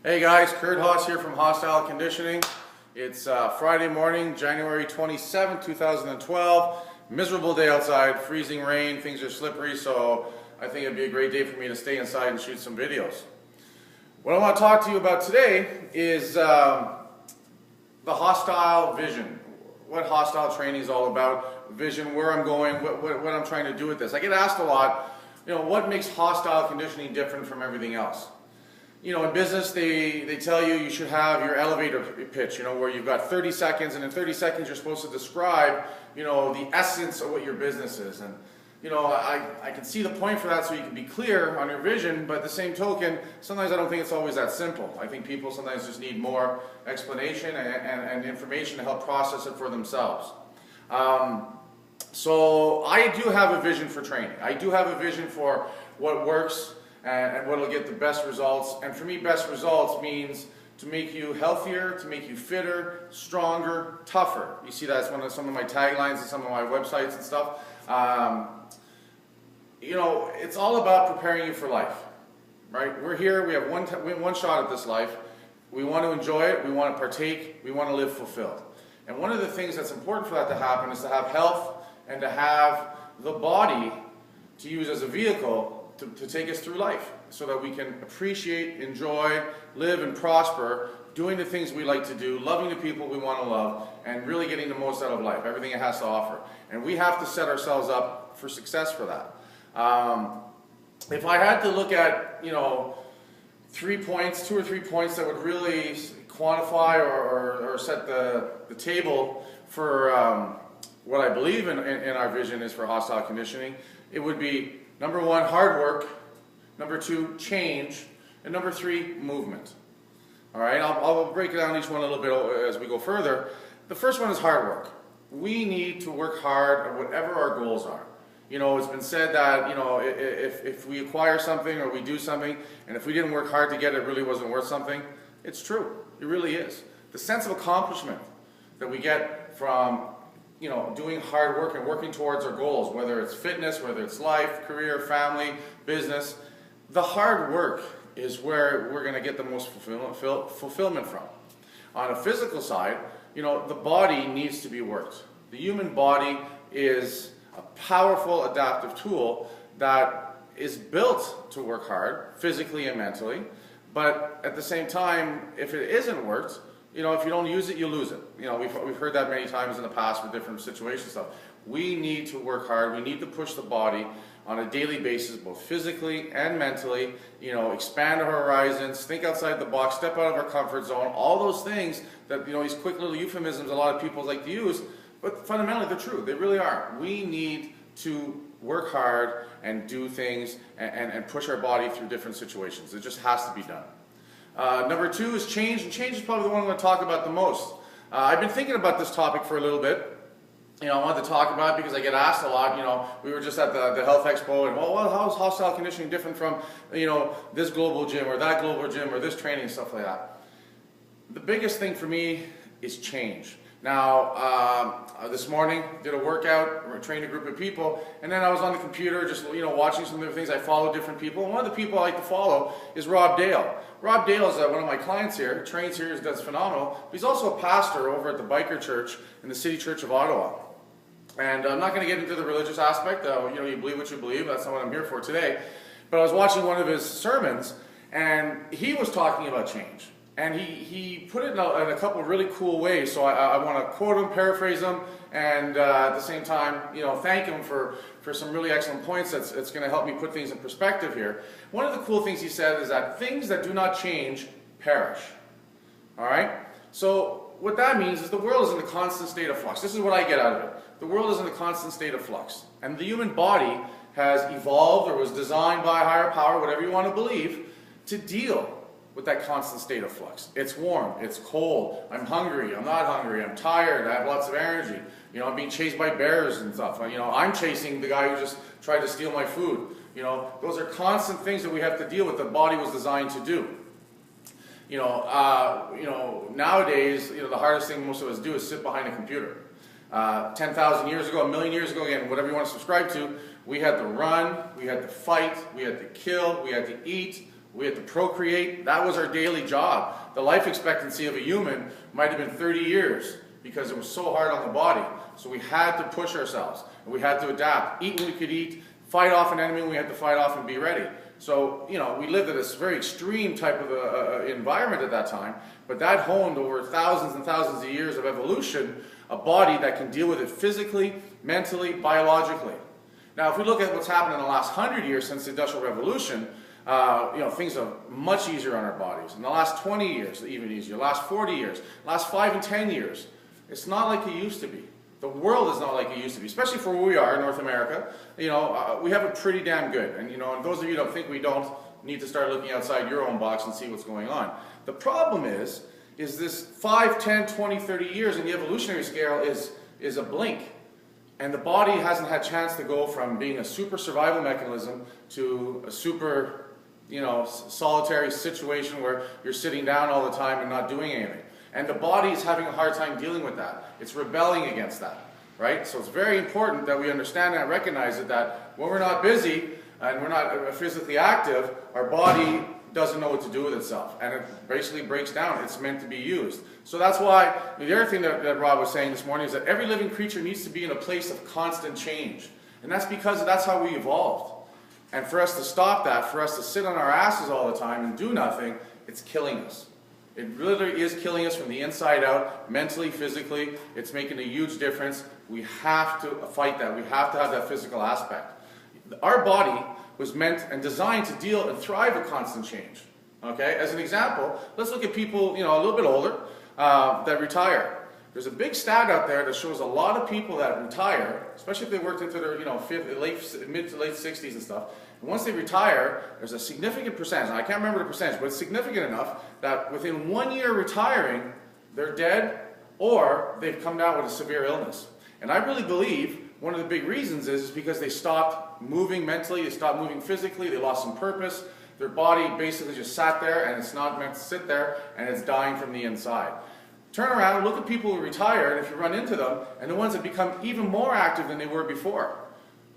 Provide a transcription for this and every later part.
Hey guys, curdhos here from Hostyle Conditioning. It's Friday morning, January 27, 2012. Miserable day outside, freezing rain, things are slippery, so I think it'd be a great day for me to stay inside and shoot some videos. What I want to talk to you about today is the Hostyle Vision. What Hostyle training is all about, vision, where I'm going, what I'm trying to do with this. I get asked a lot, what makes Hostyle Conditioning different from everything else? In business, they tell you you should have your elevator pitch, where you've got 30 seconds, and in 30 seconds you're supposed to describe, the essence of what your business is. And, I can see the point for that so you can be clear on your vision, but at the same token, sometimes I don't think it's always that simple. I think people sometimes just need more explanation and information to help process it for themselves. So I do have a vision for training. I do have a vision for what works and what will get the best results. And for me, best results means to make you healthier, to make you fitter, stronger, tougher. You see that's one of some of my taglines and some of my websites and stuff. It's all about preparing you for life, right? We're here, we have one shot at this life. We want to enjoy it, we want to partake, we want to live fulfilled. And one of the things that's important for that to happen is to have health and to have the body to use as a vehicle to take us through life so that we can appreciate, enjoy, live and prosper, doing the things we like to do, loving the people we want to love, and really getting the most out of life, everything it has to offer. And we have to set ourselves up for success for that. If I had to look at, 3 points, 2 or 3 points that would really quantify or set the table for what I believe in our vision is for Hostile Conditioning, it would be number 1, hard work, number 2, change, and number 3, movement. All right, I'll break down each one a little bit as we go further. The first one is hard work. We need to work hard at whatever our goals are. It's been said that, if we acquire something or we do something, and if we didn't work hard to get it, it really wasn't worth something. It's true. It really is. The sense of accomplishment that we get from doing hard work and working towards our goals, whether it's fitness, whether it's life, career, family, business, the hard work is where we're going to get the most fulfillment from. On a physical side, the body needs to be worked. The human body is a powerful adaptive tool that is built to work hard, physically and mentally, but at the same time, if it isn't worked, if you don't use it, you lose it. We've heard that many times in the past with different situations stuff. We need to work hard. We need to push the body on a daily basis, both physically and mentally. Expand our horizons, think outside the box, step out of our comfort zone. All those things that these quick little euphemisms a lot of people like to use, but fundamentally they're true. They really are. We need to work hard and do things and push our body through different situations. It just has to be done. Number 2 is change, and change is probably the one I'm going to talk about the most. I've been thinking about this topic for a little bit. I wanted to talk about it because I get asked a lot. We were just at the Health Expo, and how's Hostile Conditioning different from, this global gym or that global gym or this training, stuff like that. The biggest thing for me is change. Now, this morning, did a workout, trained a group of people, and then I was on the computer just, watching some different things. I follow different people, and one of the people I like to follow is Rob Dale. Rob Dale is one of my clients here, trains here, does phenomenal, but he's also a pastor over at the Biker Church in the City Church of Ottawa. And I'm not going to get into the religious aspect, you believe what you believe, that's not what I'm here for today, but I was watching one of his sermons, and he was talking about change. And he put it in a couple of really cool ways, so I want to quote him, paraphrase him, and at the same time, thank him for some really excellent points that's going to help me put things in perspective here. One of the cool things he said is that things that do not change perish. All right? So what that means is the world is in a constant state of flux. This is what I get out of it. The world is in a constant state of flux. And the human body has evolved or was designed by a higher power, whatever you want to believe, to deal with that constant state of flux. It's warm, it's cold, I'm hungry, I'm not hungry, I'm tired, I have lots of energy. I'm being chased by bears and stuff. I'm chasing the guy who just tried to steal my food. Those are constant things that we have to deal with, the body was designed to do. Nowadays, the hardest thing most of us do is sit behind a computer. 10,000 years ago, a million years ago, again, whatever you want to subscribe to, we had to run, we had to fight, we had to kill, we had to eat, We had to procreate. That was our daily job. The life expectancy of a human might have been 30 years because it was so hard on the body. So we had to push ourselves, and we had to adapt, eat when we could eat, fight off an enemy when we had to fight off, and be ready. So, you know, we lived in this very extreme type of environment at that time, but that honed over thousands and thousands of years of evolution, a body that can deal with it physically, mentally, biologically. Now, if we look at what's happened in the last 100 years since the Industrial Revolution, you know, things are much easier on our bodies. In the last 20 years, even easier. Last 40 years, last 5 and 10 years, it's not like it used to be. The world is not like it used to be, especially for where we are in North America. You know, we have it pretty damn good. And, you know, and those of you who don't think we don't, need to start looking outside your own box and see what's going on. The problem is this 5, 10, 20, 30 years in the evolutionary scale is a blink. And the body hasn't had a chance to go from being a super survival mechanism to a super, you know, solitary situation where you're sitting down all the time and not doing anything. And the body is having a hard time dealing with that. It's rebelling against that, right? So it's very important that we understand and recognize that when we're not busy and we're not physically active, our body doesn't know what to do with itself. And it basically breaks down. It's meant to be used. So that's why the other thing that Rob was saying this morning is that every living creature needs to be in a place of constant change. And that's because that's how we evolved. And for us to stop that, for us to sit on our asses all the time and do nothing, it's killing us. It literally is killing us from the inside out, mentally, physically. It's making a huge difference. We have to fight that. We have to have that physical aspect. Our body was meant and designed to deal and thrive with constant change. Okay? As an example, let's look at people, you know, a little bit older that retire. There's a big stat out there that shows a lot of people that retire, especially if they worked into their, you know, mid to late 60s and stuff. And once they retire, there's a significant percentage, and I can't remember the percentage, but it's significant enough that within 1 year retiring, they're dead or they've come down with a severe illness. And I really believe one of the big reasons is because they stopped moving mentally, they stopped moving physically, they lost some purpose. Their body basically just sat there, and it's not meant to sit there, and it's dying from the inside. Turn around and look at people who retire, and if you run into them, and the ones that become even more active than they were before.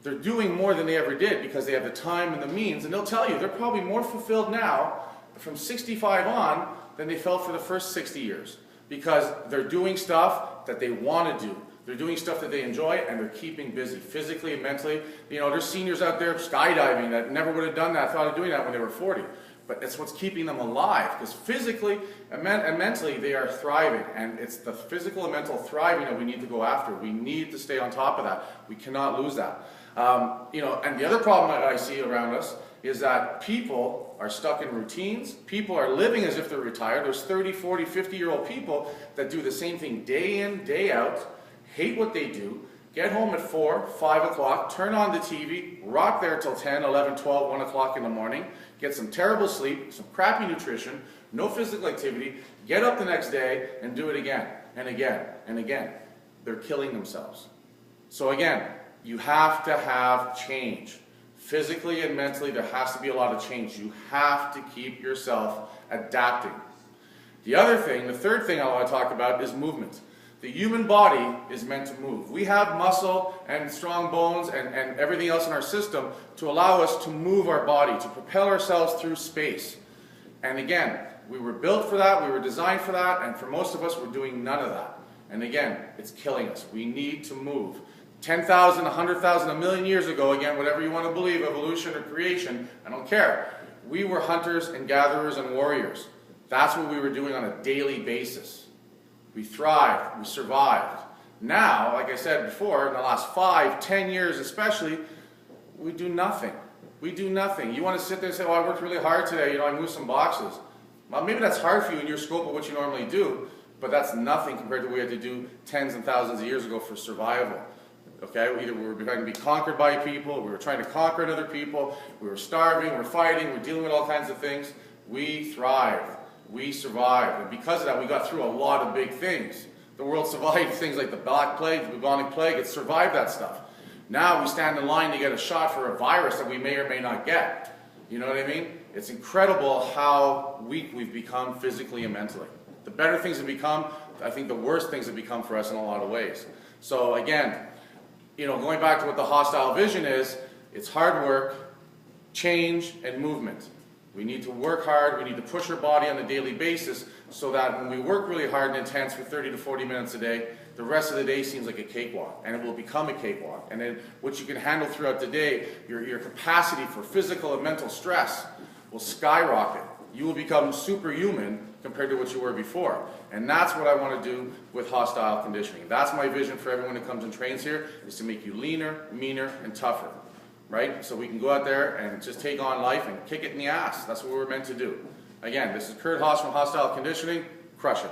They're doing more than they ever did because they have the time and the means, and they'll tell you they're probably more fulfilled now from 65 on than they felt for the first 60 years because they're doing stuff that they want to do. They're doing stuff that they enjoy, and they're keeping busy physically and mentally. You know, there's seniors out there skydiving that never would have done that, thought of doing that when they were 40. But it's what's keeping them alive, because physically and mentally they are thriving, and it's the physical and mental thriving that we need to go after. We need to stay on top of that. We cannot lose that. You know, and the other problem that I see around us is that people are stuck in routines. People are living as if they're retired. There's 30, 40, 50-year-old people that do the same thing day in, day out, hate what they do, get home at 4, 5 o'clock, turn on the TV, rock there till 10, 11, 12, 1 o'clock in the morning, get some terrible sleep, some crappy nutrition, no physical activity, get up the next day and do it again and again and again. They're killing themselves. So again, you have to have change. Physically and mentally, there has to be a lot of change. You have to keep yourself adapting. The other thing, the third thing I want to talk about is movement. The human body is meant to move. We have muscle and strong bones and everything else in our system to allow us to move our body, to propel ourselves through space. And again, we were built for that, we were designed for that, and for most of us, we're doing none of that. And again, it's killing us. We need to move. 10,000, 100,000, a million years ago, again, whatever you want to believe, evolution or creation, I don't care. We were hunters and gatherers and warriors. That's what we were doing on a daily basis. We thrived, we survived. Now, like I said before, in the last 5, 10 years especially, we do nothing. We do nothing. You want to sit there and say, well, I worked really hard today, you know, I moved some boxes. Well, maybe that's hard for you in your scope of what you normally do, but that's nothing compared to what we had to do tens and thousands of years ago for survival. Okay, either we were trying to be conquered by people, we were trying to conquer other people, we were starving, we were fighting, we were dealing with all kinds of things. We thrived. We survived, and because of that, we got through a lot of big things. The world survived things like the Black Plague, the bubonic plague. It survived that stuff. Now we stand in line to get a shot for a virus that we may or may not get. You know what I mean? It's incredible how weak we've become physically and mentally. The better things have become, I think the worst things have become for us in a lot of ways. So again, you know, going back to what the hostile vision is, it's hard work, change, and movement. We need to work hard, we need to push our body on a daily basis so that when we work really hard and intense for 30 to 40 minutes a day, the rest of the day seems like a cakewalk, and it will become a cakewalk. And then what you can handle throughout the day, your capacity for physical and mental stress will skyrocket. You will become superhuman compared to what you were before. And that's what I want to do with Hostile Conditioning. That's my vision for everyone who comes and trains here, is to make you leaner, meaner, and tougher. Right? So we can go out there and just take on life and kick it in the ass. That's what we're meant to do. Again, this is Curdhos from Hostile Conditioning. Crush it.